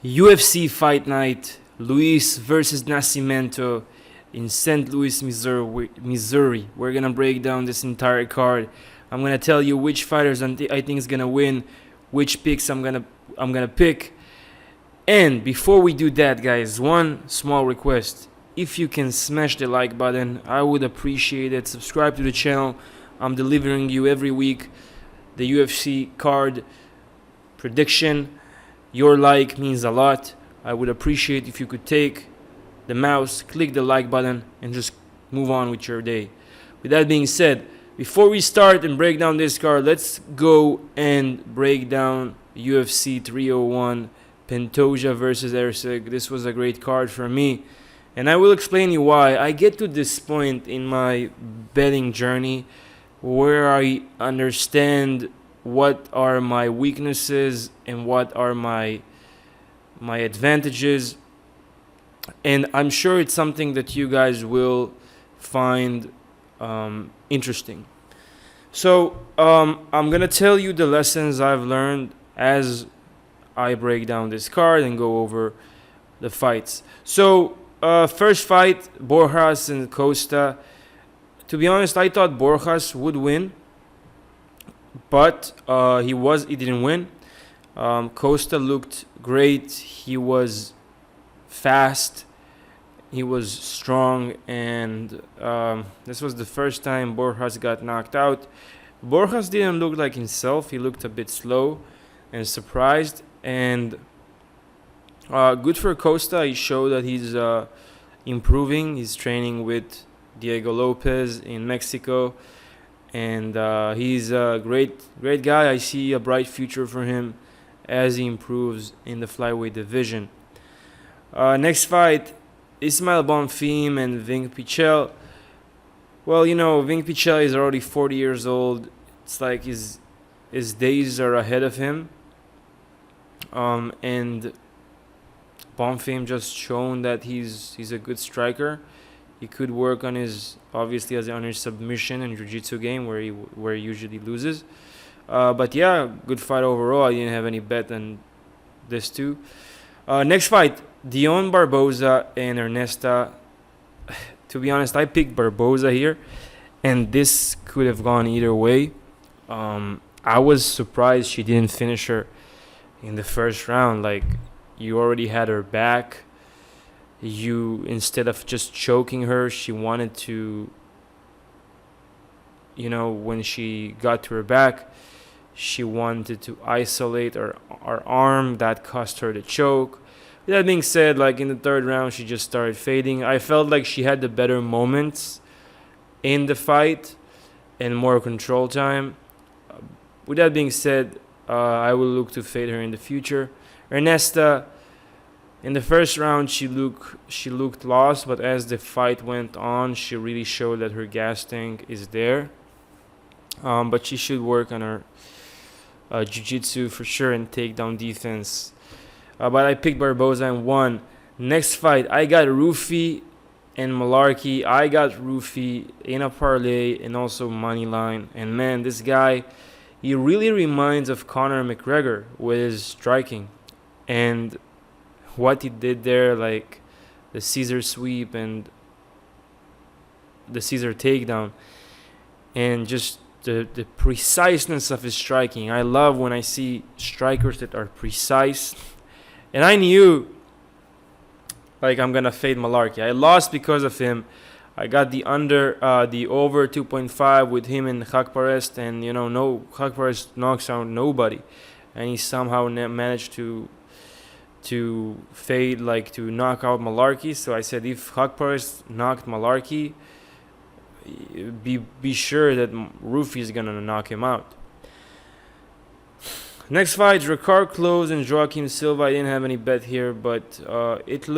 UFC Fight Night, Luis versus Nascimento in St. Louis, Missouri. We're gonna break down this entire card. I'm gonna tell you which fighters I think is gonna win, which picks I'm gonna pick. And before we do that, guys, one small request. If you can smash the like button, I would appreciate it. Subscribe to the channel. I'm delivering you every week the UFC card prediction. Your like means a lot. I would appreciate if you could take the mouse, click the like button, and just move on with your day. With that being said, before we start and break down this card, let's go and break down UFC 301 Pantoja versus Erceg. This was a great card for me, and I will explain you why. I get to this point in my betting journey where I understand what are my weaknesses and what are my advantages, and I'm sure it's something that you guys will find interesting. So I'm gonna tell you the lessons I've learned as I break down this card and go over the fights. So first fight, Borjas and Costa. To be honest, I thought Borjas would win, but he didn't win. Costa looked great. He was fast. He was strong, and this was the first time Borjas got knocked out. Borjas didn't look like himself. He looked a bit slow and surprised. And good for Costa. He showed that he's improving. He's training with Diego Lopez in Mexico, and he's a great guy. I see a bright future for him as he improves in the flyweight division. Next fight, Ismail Bonfim and Vink Pichel. Well, Vink Pichel is already 40 years old. It's like his days are ahead of him. And Bonfim just shown that he's a good striker. He could work on his submission and jiu-jitsu game where he usually loses. But yeah, good fight overall. I didn't have any bet on this too. Next fight, Dion Barboza and Ernesta. To be honest, I picked Barboza here, and this could have gone either way. I was surprised she didn't finish her in the first round. Like, you already had her back. Instead of just choking her, she wanted to, when she got to her back, she wanted to isolate her arm. That cost her the choke. With that being said, like in the third round, she just started fading. I felt like she had the better moments in the fight and more control time. With that being said, I will look to fade her in the future. Ernesta, in the first round, she looked lost, but as the fight went on, she really showed that her gas tank is there. But she should work on her jiu-jitsu for sure and takedown defense. But I picked Barboza and won. Next fight, I got Rufi and Malarkey. I got Rufi in a parlay and also money line. And man, this guy, he really reminds of Conor McGregor with his striking. And what he did there, like the Caesar sweep and the Caesar takedown, and just the preciseness of his striking. I love when I see strikers that are precise. And I knew, like, I'm gonna fade Malarkey. I lost because of him. I got the over 2.5 with him and Haqparast, and Haqparast knocks out nobody, and he somehow managed to fade, like to knock out Malarkey. So I said, if Haqparast knocked Malarkey, be sure that Rufi is gonna knock him out. Next fight, Ricard Close and Joaquim Silva. I didn't have any bet here, but it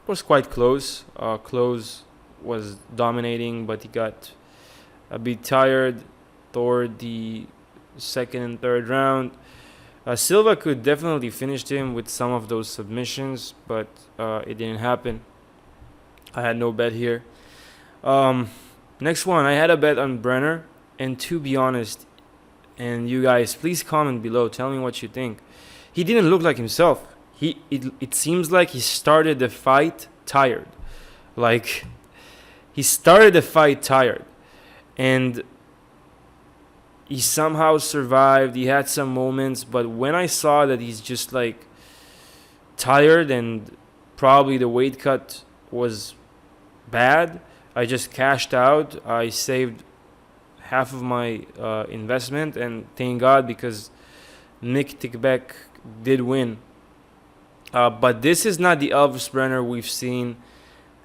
was quite close. Close was dominating, but he got a bit tired toward the second and third round. Silva could definitely finish him with some of those submissions, but it didn't happen. I had no bet here. Next one, I had a bet on Brenner, and to be honest, and you guys, please comment below. Tell me what you think. He didn't look like himself. it seems like he started the fight tired. Like, he started the fight tired, and he somehow survived. He had some moments, but when I saw that he's just like tired and probably the weight cut was bad, I just cashed out. I saved half of my investment, and thank God, because Nick Tikbek did win. But this is not the Elvis Brenner we've seen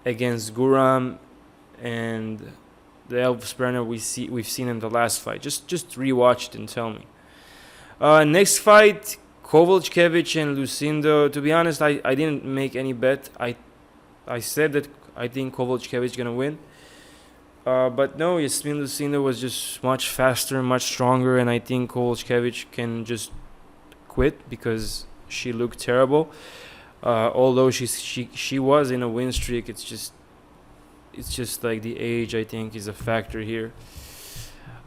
against Guram and the Elvis Brenner we've seen in the last fight. Just rewatch it and tell me. Next fight, Kowalkiewicz and Lucindo. To be honest, I didn't make any bet. I said that I think Kowalkiewicz gonna win. But no, Yasmin Lucindo was just much faster, much stronger, and I think Kowalkiewicz can just quit because she looked terrible. Although she was in a win streak, it's just like the age, I think, is a factor here.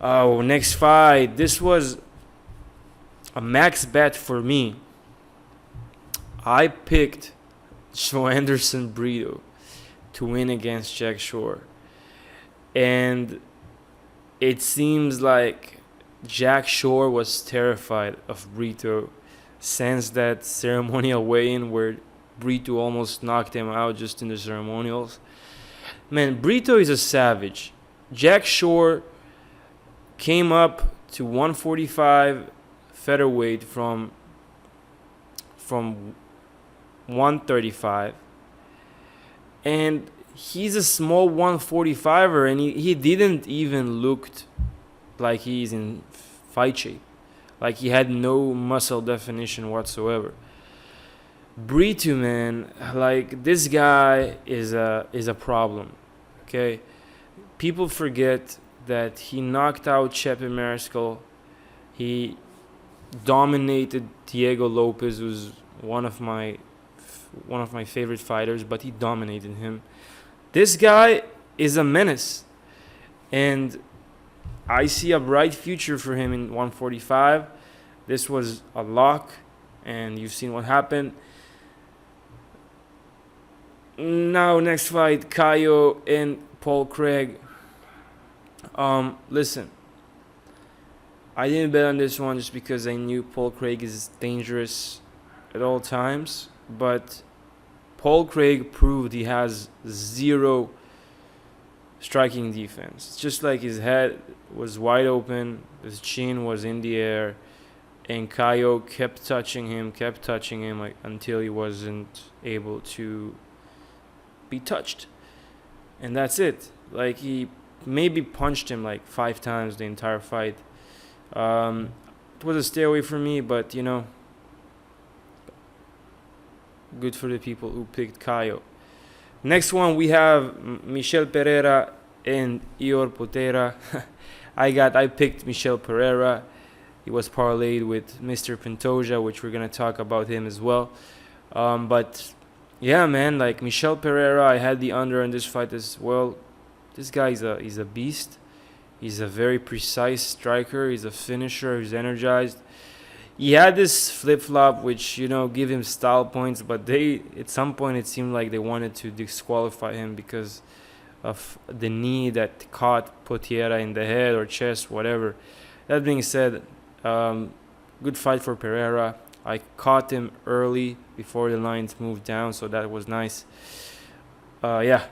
Next fight. This was a max bet for me. I picked Joanderson Brito to win against Jack Shore. And it seems like Jack Shore was terrified of Brito since that ceremonial weigh-in where Brito almost knocked him out just in the ceremonials. Man, Brito is a savage. Jack Shore came up to 145 featherweight from 135, and he's a small 145er, and he didn't even look like he's in fight shape. Like, he had no muscle definition whatsoever. Brito, man, like, this guy is a problem. Okay, people forget that he knocked out Chepe Mariscal. He dominated Diego Lopez, who's one of my favorite fighters, but he dominated him. This guy is a menace, and I see a bright future for him in 145. This was a lock, and you've seen what happened. Now, next fight, Caio and Paul Craig. Listen, I didn't bet on this one just because I knew Paul Craig is dangerous at all times, but Paul Craig proved he has zero striking defense. It's just like his head was wide open, his chin was in the air, and Caio kept touching him like, until he wasn't able to be touched. And that's it. Like, he maybe punched him like 5 times the entire fight. It was a stay away for me, but good for the people who picked Caio. Next one, we have Michel Pereira and Ior Potera. I picked Michel Pereira. He was parlayed with Mr. Pantoja, which we're gonna talk about him as well. But yeah, man, like, Michel Pereira, I had the under in this fight as well. This guy is a beast. He's a very precise striker. He's a finisher. He's energized. He had this flip-flop, which, give him style points, but at some point, it seemed like they wanted to disqualify him because of the knee that caught Potera in the head or chest, whatever. That being said, good fight for Pereira. I caught him early before the lines moved down, so that was nice. Yeah.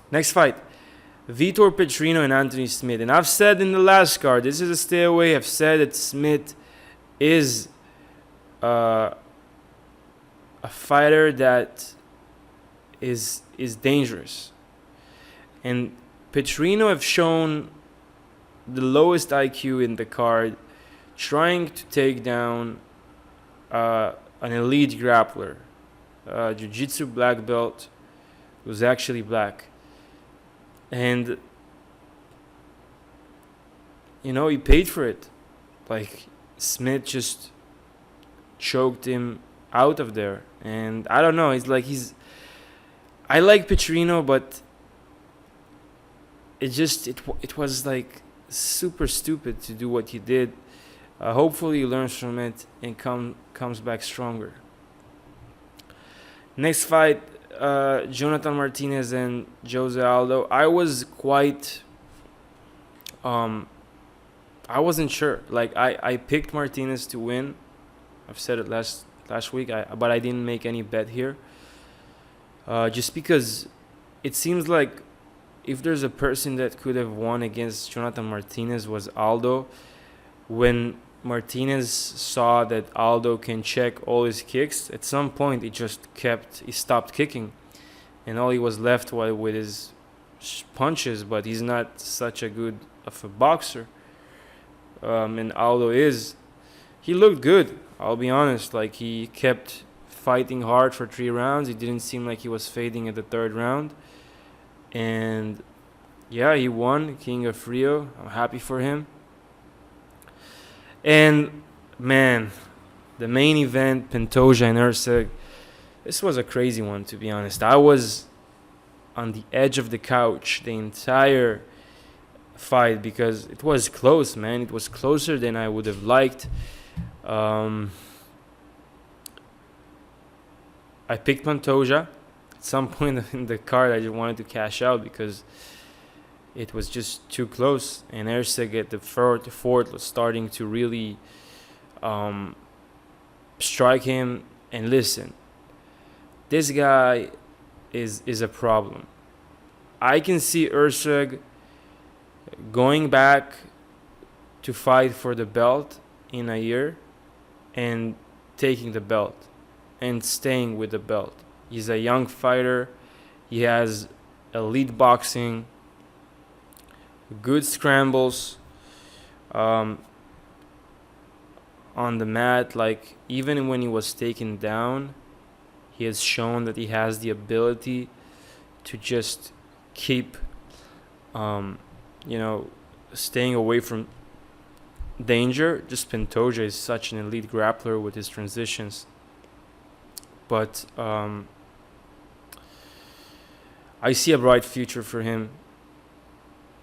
Next fight, Vitor Petrino and Anthony Smith. And I've said in the last card, this is a stay away. I've said that Smith is a fighter that is dangerous. And Petrino have shown the lowest IQ in the card, trying to take down an elite grappler, jiu-jitsu black belt, who's actually black. And, he paid for it. Like, Smith just choked him out of there. And I don't know, I like Petrino, but it was like super stupid to do what he did. Hopefully he learns from it and comes back stronger. Next fight, Jonathan Martinez and Jose Aldo. I was quite I wasn't sure. Like I picked Martinez to win. I've said it last week. But I didn't make any bet here. Just because it seems like if there's a person that could have won against Jonathan Martinez was Aldo. When Martinez saw that Aldo can check all his kicks, at some point he stopped kicking, and all he was left with his punches. But he's not such a good of a boxer, and Aldo is. He looked good. I'll be honest. Like he kept fighting hard for 3 rounds. It didn't seem like he was fading at the 3rd round, and yeah, he won King of Rio. I'm happy for him. And man, the main event, Pantoja and Erceg, this was a crazy one, to be honest. I was on the edge of the couch the entire fight because it was close, man. It was closer than I would have liked. I picked Pantoja. At some point in the card, I just wanted to cash out because it was just too close, and Erceg at the fourth was starting to really strike him. And listen, this guy is a problem. I can see Erceg going back to fight for the belt in a year and taking the belt and staying with the belt. He's a young fighter. He has elite boxing, good scrambles on the mat. Like even when he was taken down, he has shown that he has the ability to just keep staying away from danger. Just Pantoja is such an elite grappler with his transitions. But I see a bright future for him.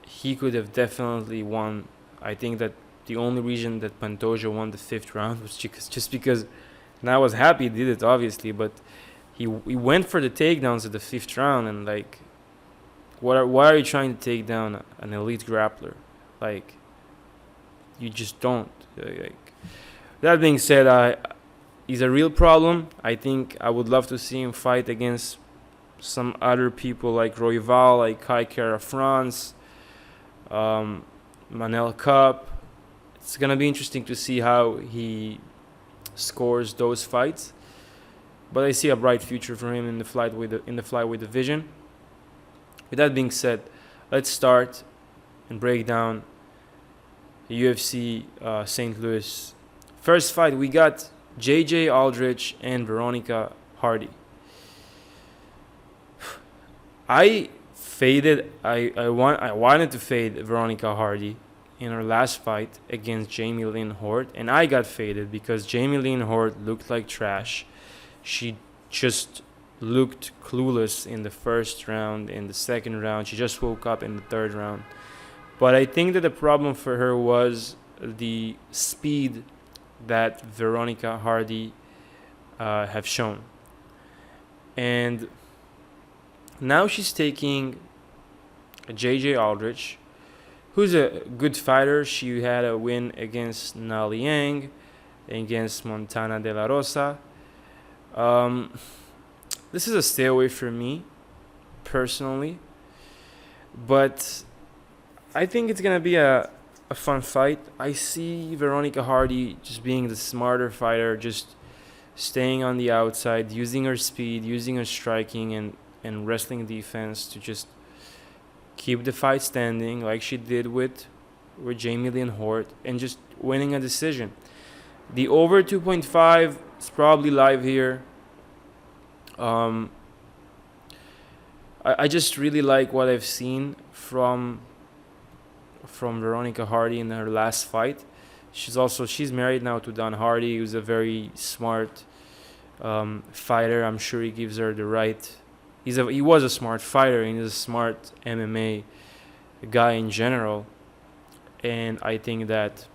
He could have definitely won. I think that the only reason that Pantoja won the 5th round was just because, and I was happy he did it, obviously, but he went for the takedowns at the 5th round, and like, why are you trying to take down an elite grappler? Like, you just don't. Like, that being said, he's a real problem. I think I would love to see him fight against some other people like Royval, like Kai Kara France, Manel Cup. It's gonna be interesting to see how he scores those fights. But I see a bright future for him in the flyweight division. With that being said, let's start and break down the UFC St. Louis. First fight, we got JJ Aldrich and Veronica Hardy. I wanted to fade Veronica Hardy in her last fight against Jamie Lynn Hort, and I got faded because Jamie Lynn Hort looked like trash. She just looked clueless in the 1st round. In the 2nd round, she just woke up in the 3rd round. But I think that the problem for her was the speed that Veronica Hardy have shown. And now she's taking JJ Aldrich, who's a good fighter. She had a win against Na Liang, against Montana De La Rosa. This is a stay away for me, personally. But I think it's going to be a fun fight. I see Veronica Hardy just being the smarter fighter, just staying on the outside, using her speed, using her striking and wrestling defense to just keep the fight standing like she did with Jamie Lynn Hort, and just winning a decision. The over 2.5 is probably live here. I just really like what I've seen from Veronica Hardy in her last fight. She's married now to Don Hardy, who's a very smart fighter. I'm sure he gives her the right. He was a smart fighter, and he's a smart MMA guy in general. And I think that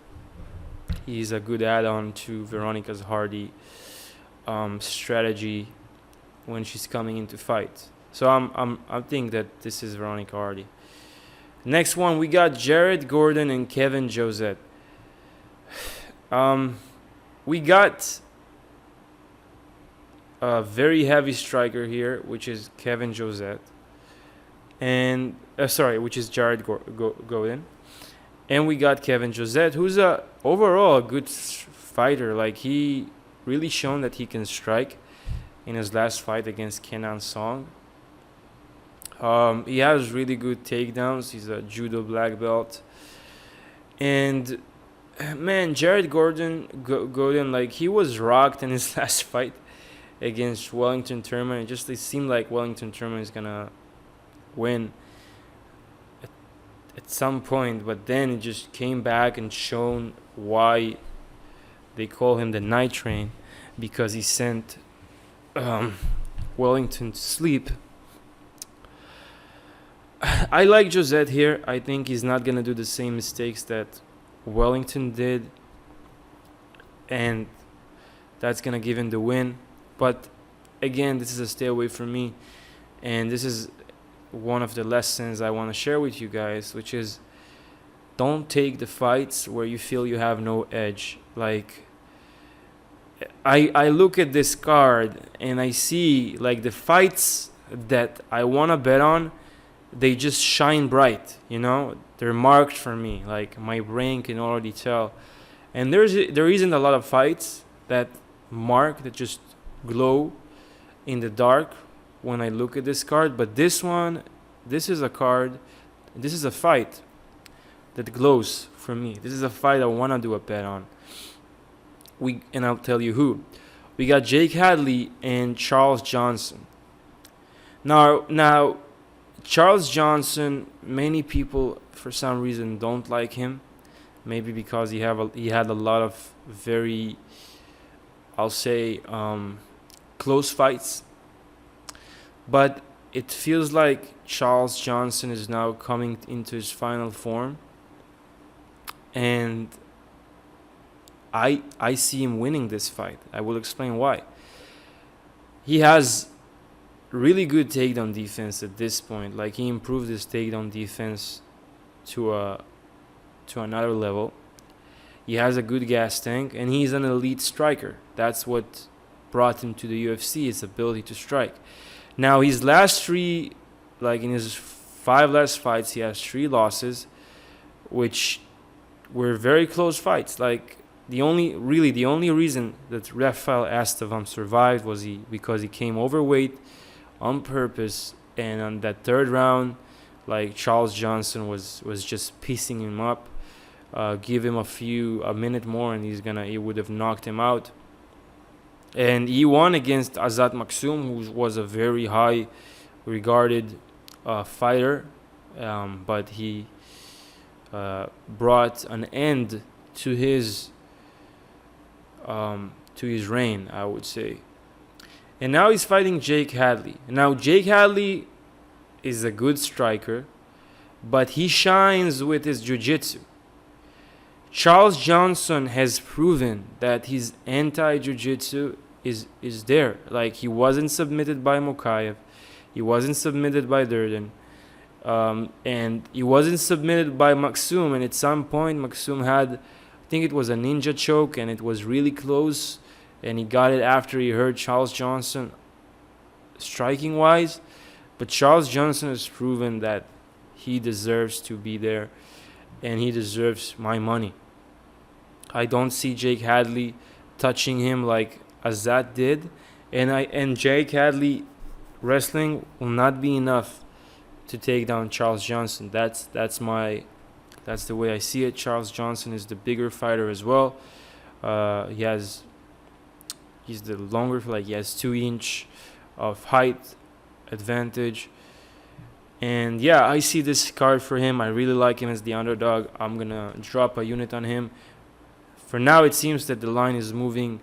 he's a good add-on to Veronica's Hardy strategy when she's coming into fight. So I think that this is Veronica Hardy. Next one, we got Jared Gordon and Kevin Jousett. We got a very heavy striker here, which is Kevin Jousett, and which is Jared Gordon, and we got Kevin Jousett, who's overall a good fighter. Like, he really shown that he can strike in his last fight against Kenan Song. He has really good takedowns. He's a judo black belt, and man, Jared Gordon, like, he was rocked in his last fight against Wellington Turman. It seemed like Wellington Turman is gonna win at some point, but then it just came back and shown why they call him the Night Train, because he sent Wellington to sleep. I like Jousett here. I think he's not gonna do the same mistakes that Wellington did, and that's gonna give him the win. But again, this is a stay away from me, and this is one of the lessons I want to share with you guys, which is, don't take the fights where you feel you have no edge. Like, I look at this card and I see, like, the fights that I want to bet on, they just shine bright, they're marked for me. Like, my brain can already tell. And there isn't a lot of fights that just glow in the dark when I look at this card. But this is a fight that glows for me. This is a fight I want to do a bet on. And I'll tell you who. We got Jake Hadley and Charles Johnson. Now, Charles Johnson, many people for some reason don't like him. Maybe because he had a lot of very, I'll say, close fights. But it feels like Charles Johnson is now coming into his final form, and I see him winning this fight. I will explain why. He has really good takedown defense at this point. Like, he improved his takedown defense to another level. He has a good gas tank, and he's an elite striker. That's what brought him to the UFC, his ability to strike. Now, his last three, like in his 5 last fights, he has 3 losses, which were very close fights. Like, the only reason that Rafael Estevam survived was because he came overweight on purpose, and on that 3rd round, like, Charles Johnson was just piecing him up. Give him a minute more, and he would have knocked him out. And he won against Azat Maksum, who was a very high regarded fighter, but he brought an end to his reign, I would say. And now he's fighting Jake Hadley. Now, Jake Hadley is a good striker, but he shines with his jiu-jitsu. Charles Johnson has proven that his anti-jiu-jitsu is there. Like, he wasn't submitted by Mokaev, he wasn't submitted by Durden, and he wasn't submitted by Maksum. And at some point, Maksum had, I think it was a ninja choke, and it was really close, and he got it after he heard Charles Johnson striking wise. But Charles Johnson has proven that he deserves to be there, and he deserves my money. I don't see Jake Hadley touching him like Azat did, and Jake Hadley wrestling will not be enough to take down Charles Johnson. That's the way I see it. Charles Johnson is the bigger fighter as well. He's the longer, he has 2 inch of height advantage. And yeah, I see this card for him. I really like him as the underdog. I'm gonna drop a unit on him. For now, it seems that the line is moving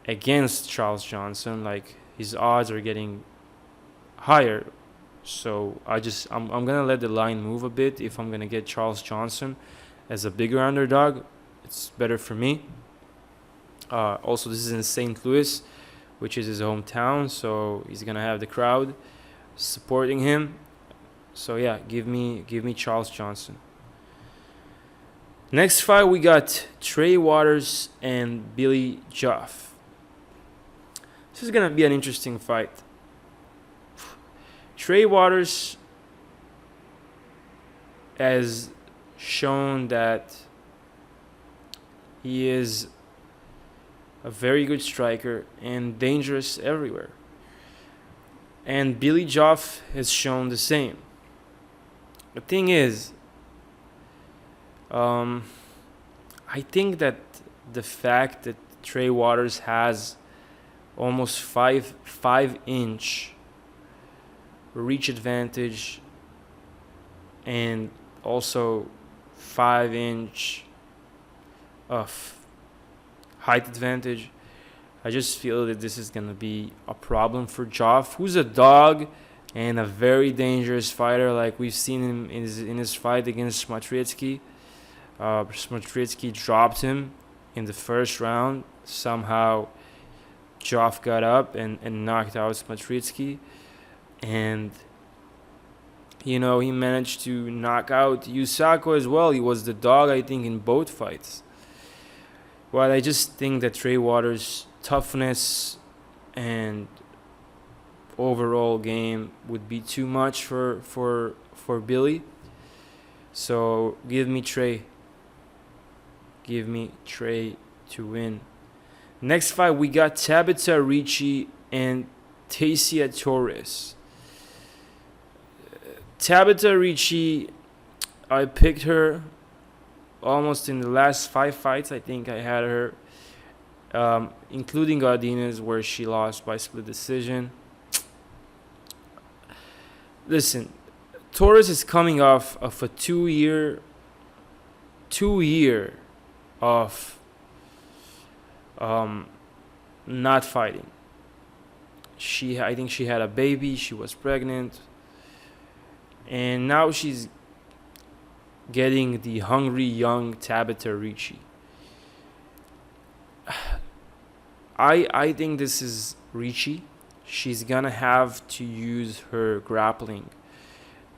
against Charles Johnson. Like, his odds are getting higher. So I'm gonna let the line move a bit. If I'm gonna get Charles Johnson as a bigger underdog, it's better for me. Also, this is in St. Louis, which is his hometown, so he's gonna have the crowd supporting him. So yeah, give me Charles Johnson. Next fight, we got Trey Waters and Billy Joff. This is gonna be an interesting fight. Trey Waters has shown that he is a very good striker and dangerous everywhere. And Billy Joff has shown the same. The thing is, I think that the fact that Trey Waters has almost 5-inch reach advantage and also 5-inch of height advantage, I just feel that this is going to be a problem for Joff, who's a dog and a very dangerous fighter, like we've seen him in his fight against Smatritsky. Smatritsky dropped him in the first round. Somehow Joff got up and knocked out Smatritsky. And, he managed to knock out Yusako as well. He was the dog, I think, in both fights. Well, I just think that Trey Waters' toughness and overall game would be too much for Billy. So give me Trey. Give me Trey to win. Next fight, we got Tabitha Ricci and Tasia Torres. Tabitha Ricci, I picked her almost in the last 5 fights. I think I had her, including Godinez, where she lost by split decision. Listen, Torres is coming off of a 2 year of not fighting. I think she had a baby, she was pregnant, and now she's getting the hungry young Tabitha Ricci. I think this is Ricci. She's gonna have to use her grappling,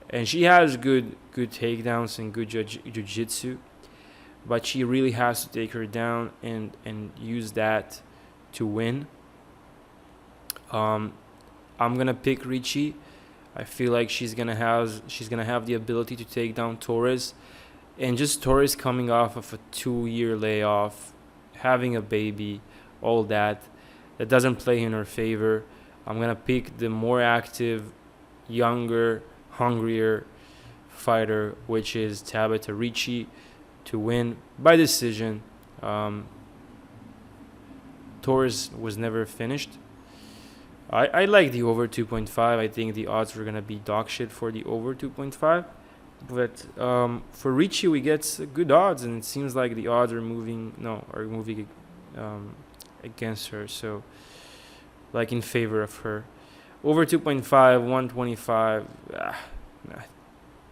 and she has good takedowns and good jiu-jitsu, but she really has to take her down and use that to win. I'm gonna pick Ricci. I feel like she's gonna have the ability to take down Torres, and just Torres coming off of a 2-year layoff, having a baby, all that doesn't play in her favor. I'm gonna pick the more active, younger, hungrier fighter, which is Tabitha Ricci, to win by decision. Torres was never finished. I like the over 2.5. I think the odds were going to be dog shit for the over 2.5. But for Ricci, we get good odds, and it seems like the odds are moving against her. So, like in favor of her. Over 2.5, 125,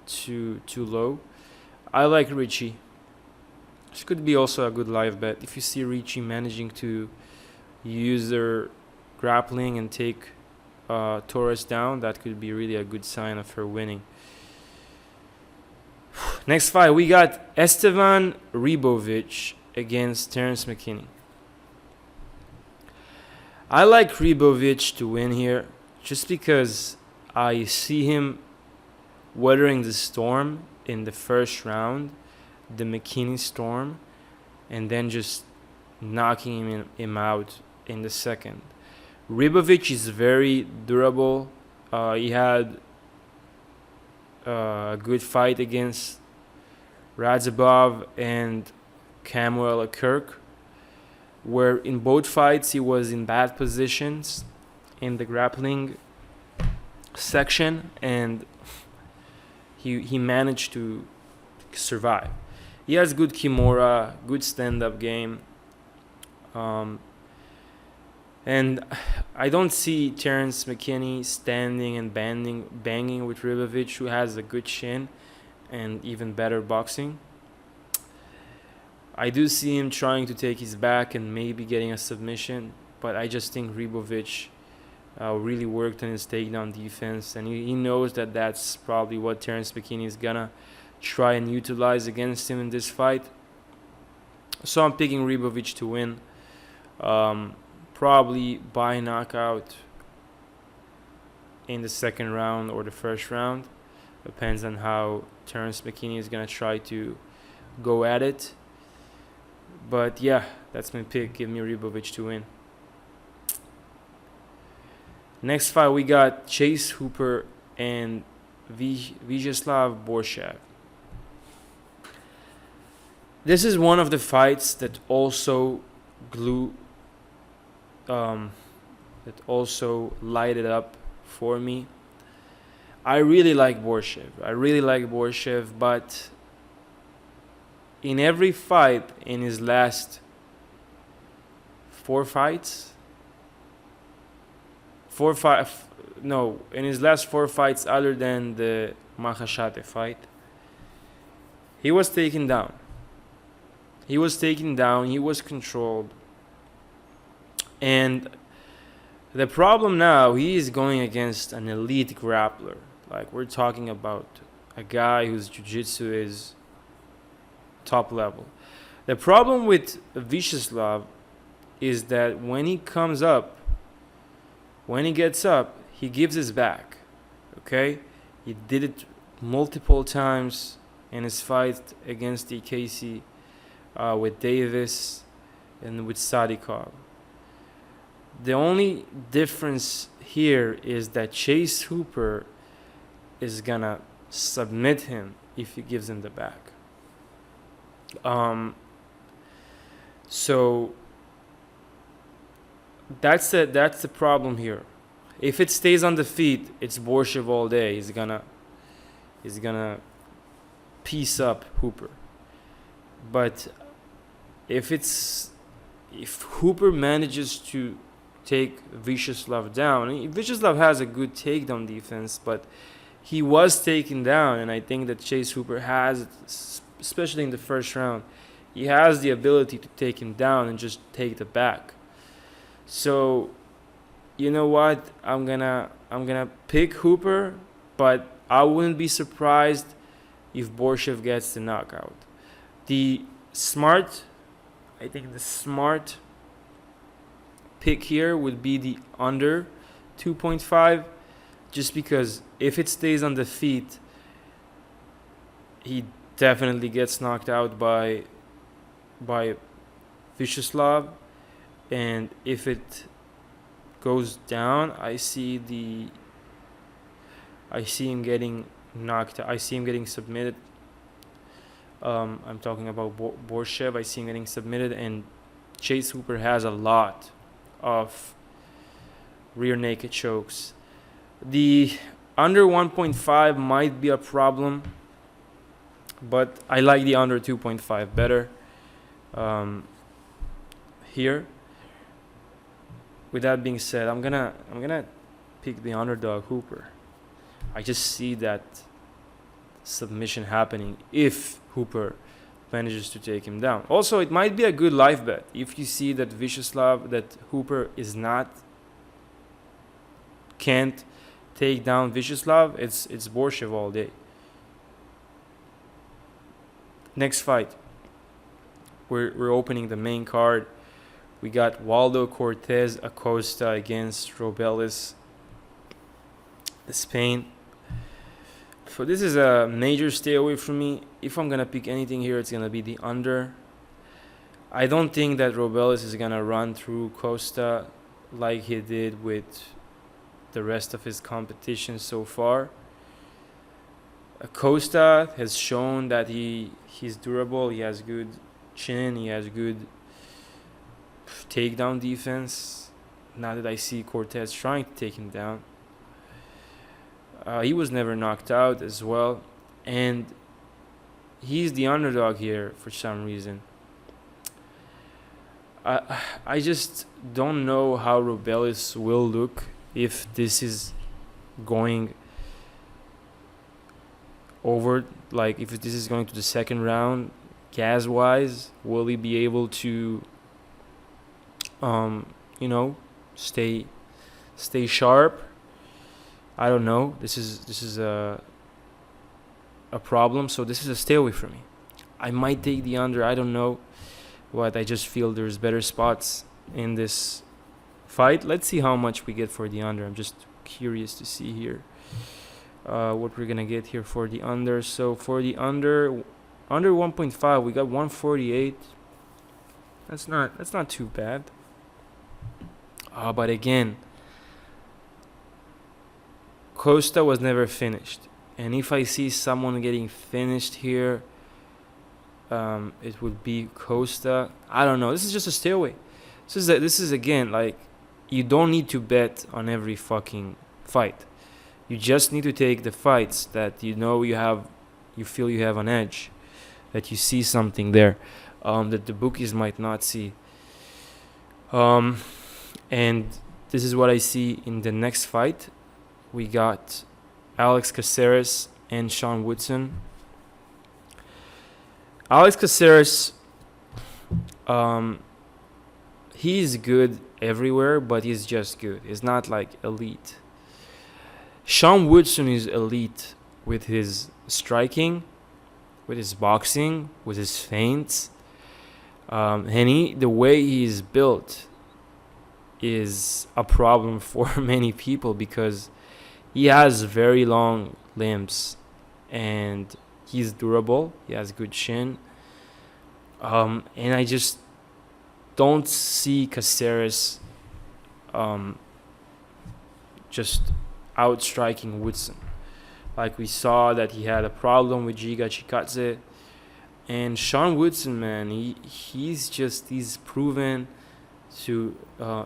too low. I like Ricci. This could be also a good live bet. If you see Ricci managing to use their grappling and take Torres down, that could be really a good sign of her winning. Next fight, we got Esteban Ribovics against Terrence McKinney. I like Ribovics to win here just because I see him weathering the storm in the first round, the McKinney storm, and then just knocking him out in the second. Ribovics is very durable. He had a good fight against Ruziboev and Camuel Kirk, where in both fights he was in bad positions in the grappling section, and he managed to survive. He has good kimura, good stand-up game. And I don't see Terrence McKinney standing and banging with Ribovics, who has a good chin and even better boxing. I do see him trying to take his back and maybe getting a submission, but I just think Ribovics really worked on his takedown defense, and he knows that that's probably what Terrence McKinney is gonna try and utilize against him in this fight. So I'm picking Ribovics to win, probably by knockout in the second round or the first round. Depends on how Terrence McKinney is gonna try to go at it. But yeah, that's my pick. Give me Ribovics to win. Next fight, we got Chase Hooper and Vyacheslav Borshchev. This is one of the fights that also lighted up for me. I really like Borshchev, but in every fight in his last 4 fights, in his last 4 fights other than the Mahashate fight, he was taken down. He was controlled. And the problem now, he is going against an elite grappler. Like, we're talking about a guy whose jiu-jitsu is top level. The problem with Vyacheslav is that when he gets up, he gives his back. Okay? He did it multiple times in his fight against the Casey, with Davis and with Sadikov. The only difference here is that Chase Hooper is gonna submit him if he gives him the back. So that's the problem here. If it stays on the feet, it's Borshchev all day. He's gonna piece up Hooper. But if Hooper manages to take Vyacheslav down, Vyacheslav has a good takedown defense, but he was taken down, and I think that Chase Hooper has, especially in the first round, he has the ability to take him down and just take the back. So, you know what? I'm gonna pick Hooper, but I wouldn't be surprised if Borshchev gets the knockout. The smart pick here would be the under 2.5, just because if it stays on the feet, he definitely gets knocked out by Vyacheslav, and if it goes down, I see him getting knocked. I see him getting submitted. I'm talking about Borshchev. I see him getting submitted, and Chase Hooper has a lot of rear naked chokes. The under 1.5 might be a problem, but I like the under 2.5 better here. With that being said, I'm gonna pick the underdog Hooper. I just see that submission happening if Hooper manages to take him down. Also, it might be a good live bet if you see that Hooper can't take down Vyacheslav. It's Borshchev all day. Next fight, we're opening the main card. We got Waldo Cortes-Acosta against Robelis Despaigne. So this is a major stay away from me. If I'm gonna pick anything here, it's gonna be the under. I don't think that Robelis is gonna run through Costa like he did with the rest of his competition so far. Acosta has shown that he's durable. He has good chin. He has good takedown defense. Now that I see Cortes trying to take him down. He was never knocked out as well. And he's the underdog here for some reason. I just don't know how Robelis will look if this is going over, like if this is going to the second round, gas wise, will he be able to stay sharp. I don't know. This is a problem. So this is a stay away for me. I might take the under. I don't know, but I just feel there's better spots in this fight. Let's see how much we get for the under. I'm just curious to see here what we're gonna get here for the under. So for the under 1.5, we got 148. That's not too bad. But again, Costa was never finished, and if I see someone getting finished here, it would be Costa. I don't know. This is just a stay away. This is again, like, you don't need to bet on every fucking fight. You just need to take the fights that you feel you have an edge, that you see something there that the bookies might not see. And this is what I see in the next fight. We got Alex Caceres and Sean Woodson. Alex Caceres, he's good everywhere, but he's just good. He's not like elite. Sean Woodson is elite with his striking, with his boxing, with his feints. And the way he's built is a problem for many people because he has very long limbs and he's durable. He has good chin. And I just don't see Caceres just outstriking Woodson. Like we saw that he had a problem with Giga Chikadze. And Sean Woodson, man, he's proven to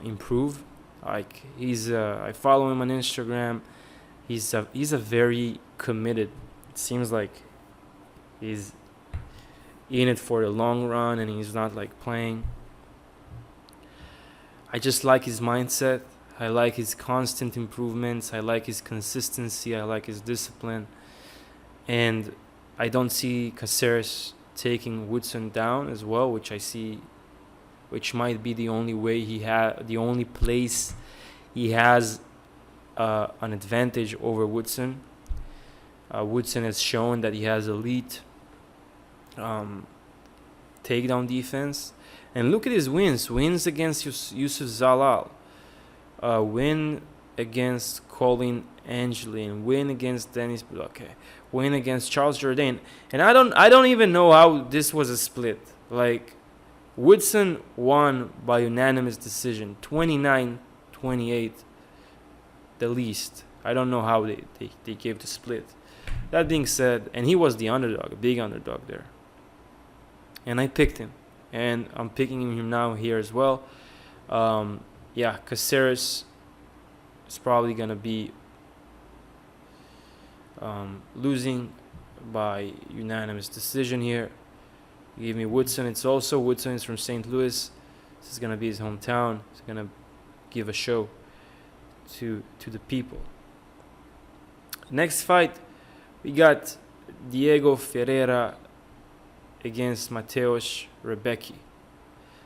improve. Like I follow him on Instagram. He's a very committed. It seems like he's in it for the long run, and he's not like playing. I just like his mindset. I like his constant improvements. I like his consistency. I like his discipline. And I don't see Caceres taking Woodson down as well, which might be the only place he has an advantage over Woodson. Woodson has shown that he has elite takedown defense. And look at his wins. Wins against Yusuf Zalal. Win against Colin Angelin. Win against Dennis Bloche. Win against Charles Jourdain. And I don't even know how this was a split. Like, Woodson won by unanimous decision. 29-28. The least. I don't know how they gave the split. That being said, and he was the underdog, a big underdog there. And I picked him. And I'm picking him now here as well. Caceres is probably going to be losing by unanimous decision here. Give me Woodson. Woodson is from St. Louis. This is going to be his hometown. He's going to give a show to the people. Next fight, we got Diego Ferreira against Mateusz Rebecki.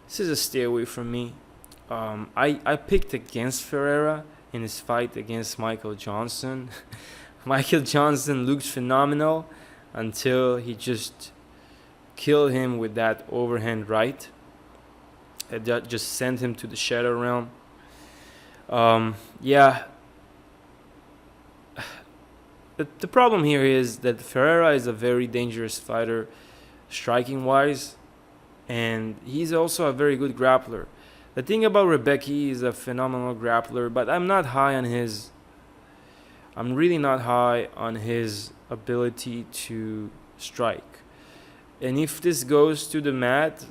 This is a stay away from me. I picked against Ferreira in his fight against Michael Johnson. Michael Johnson looked phenomenal until he just killed him with that overhand right. That just sent him to the shadow realm. The problem here is that Ferreira is a very dangerous fighter, striking-wise, and he's also a very good grappler. The thing about Rebecki is a phenomenal grappler, but I'm really not high on his ability to strike. And if this goes to the mat,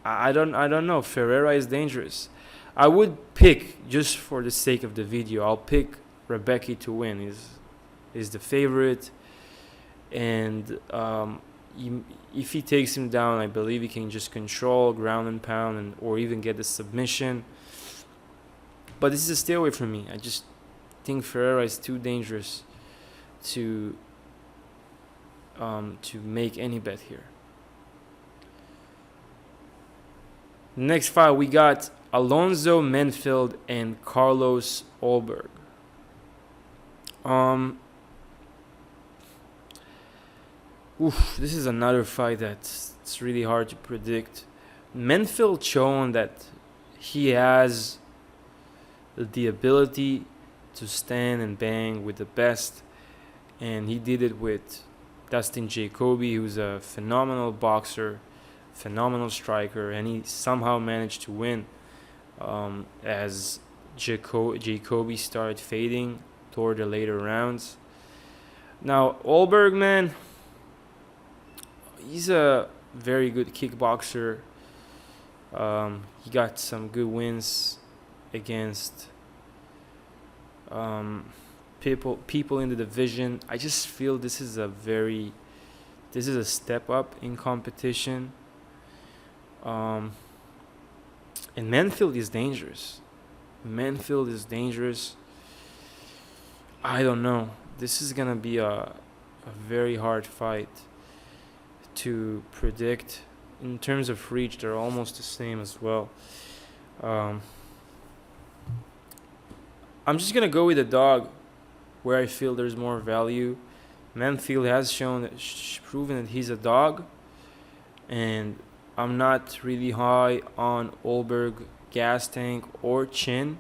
I don't know. Ferreira is dangerous. I would pick, just for the sake of the video, I'll pick Rebecki to win. He's the favorite, and if he takes him down, I believe he can just control ground and pound, or even get the submission. But this is a stay away from me. I just think Ferreira is too dangerous to make any bet here. Next fight, we got Alonso Menifield and Carlos Ulberg. This is another fight it's really hard to predict. Menifield shown that he has the ability to stand and bang with the best, and he did it with Dustin Jacoby, who's a phenomenal boxer, phenomenal striker, and he somehow managed to win as Jacoby started fading toward the later rounds. Now, Ulberg, man, he's a very good kickboxer. He got some good wins against people in the division. I just feel this is a step up in competition. And Menifield is dangerous. I don't know. This is gonna be a very hard fight to predict. In terms of reach, they're almost the same as well. I'm just gonna go with the dog, where I feel there's more value. Menifield has proven that he's a dog, and I'm not really high on Ulberg gas tank or chin.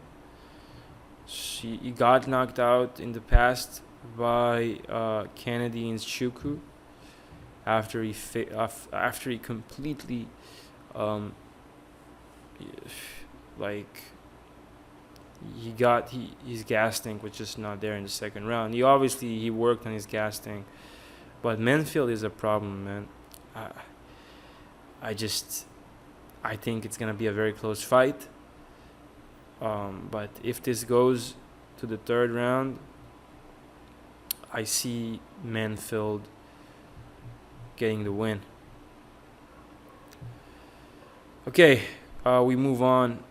He got knocked out in the past by Kennedy and Chuku after he completely his gas tank was just not there in the second round. He worked on his gas tank, but Menifield is a problem, man. I think it's gonna be a very close fight. But if this goes to the third round, I see Menifield getting the win. Okay, we move on.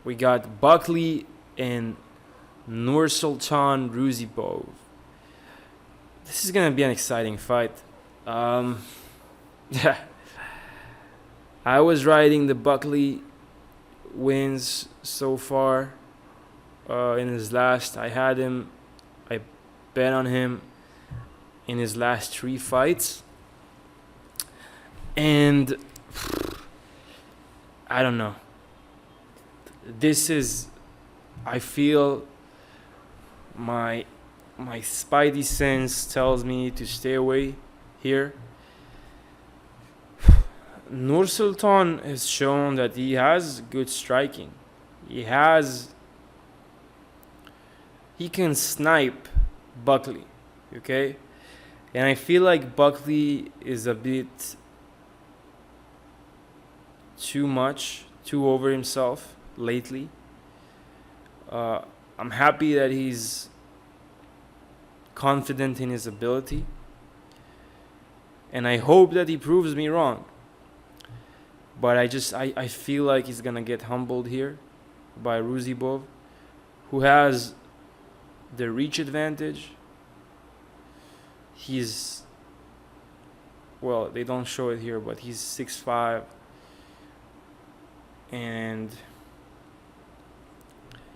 We got Buckley and Nursultan Ruziboev. This is gonna be an exciting fight. I was riding the Buckley wins so far. In his last, I bet on him in his last 3 fights, and I don't know. I feel my spidey sense tells me to stay away here. Nursultan has shown that he has good striking. He can snipe Buckley, okay? And I feel like Buckley is a bit too over himself lately. I'm happy that he's confident in his ability, and I hope that he proves me wrong. But I feel like he's gonna get humbled here by Ruziboev, who has the reach advantage. They don't show it here, but he's 6'5", and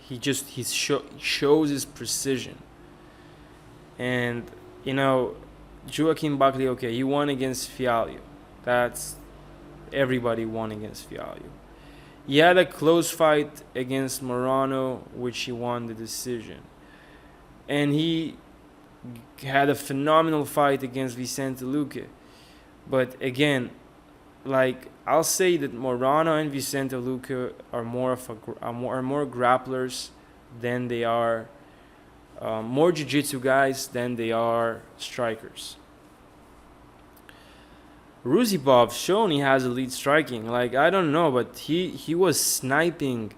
he shows his precision. And Joaquin Buckley, okay, he won against Fialho. Everybody won against Fialho. He had a close fight against Morano, which he won the decision. And he had a phenomenal fight against Vicente Luque. But again, I'll say that Morano and Vicente Luque are more grapplers than they are more jiu-jitsu guys than they are strikers. Ruziboev shown he has elite striking. I don't know, but he was sniping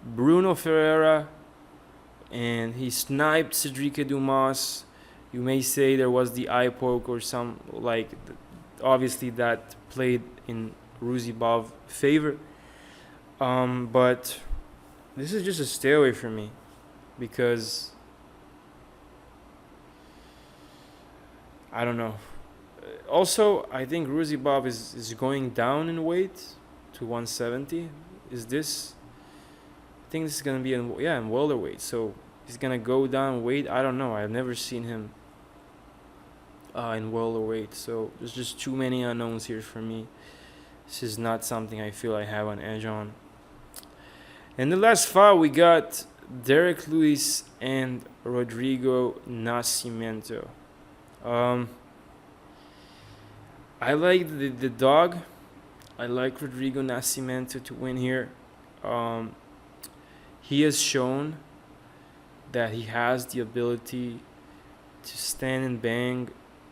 Bruno Ferreira, and he sniped Cedric Dumas. You may say there was the eye poke or some, obviously that played in Ruziboev's favor. But this is just a stay away from me, because I don't know. Also, I think Ruziboev is going down in weight to 170. is this? I think this is gonna be in welterweight. So he's gonna go down weight. I don't know. I've never seen him in welterweight. So there's just too many unknowns here for me. This is not something I feel I have an edge on. And the last fight, we got Derrick Lewis and Rodrigo Nascimento. I like the dog. I like Rodrigo Nascimento to win here. He has shown that he has the ability to stand and bang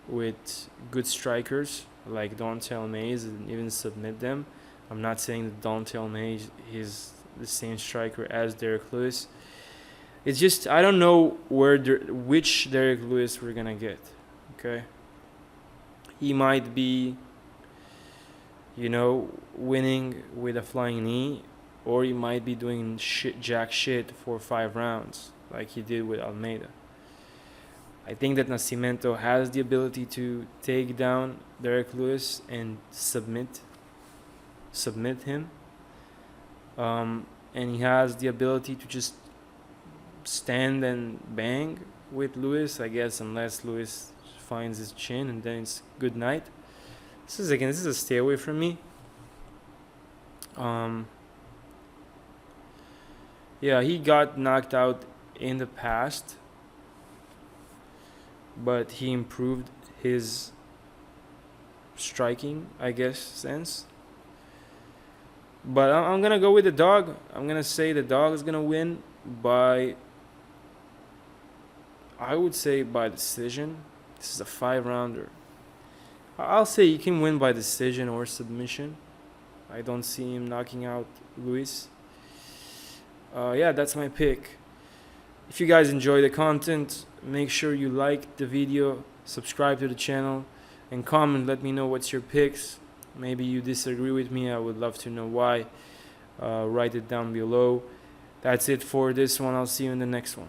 with good strikers like Dante Almeida and even submit them. I'm not saying that Dante Almeida is the same striker as Derrick Lewis. It's just I don't know which Derrick Lewis we're gonna get. Okay, he might be, winning with a flying knee, or he might be doing jack shit for 5 rounds like he did with Almeida. I think that Nascimento has the ability to take down Derrick Lewis and submit him. And he has the ability to just stand and bang with Lewis, I guess, unless Lewis finds his chin, and then it's good night. This is a stay away from me. He got knocked out in the past, but he improved his striking, I guess, sense. But I'm gonna go with the dog. I'm gonna say the dog is gonna win by, I would say, by decision. This is a 5-rounder. I'll say he can win by decision or submission. I don't see him knocking out Lewis. That's my pick. If you guys enjoy the content, make sure you like the video, subscribe to the channel, and comment. Let me know what's your picks. Maybe you disagree with me. I would love to know why. Write it down below. That's it for this one. I'll see you in the next one.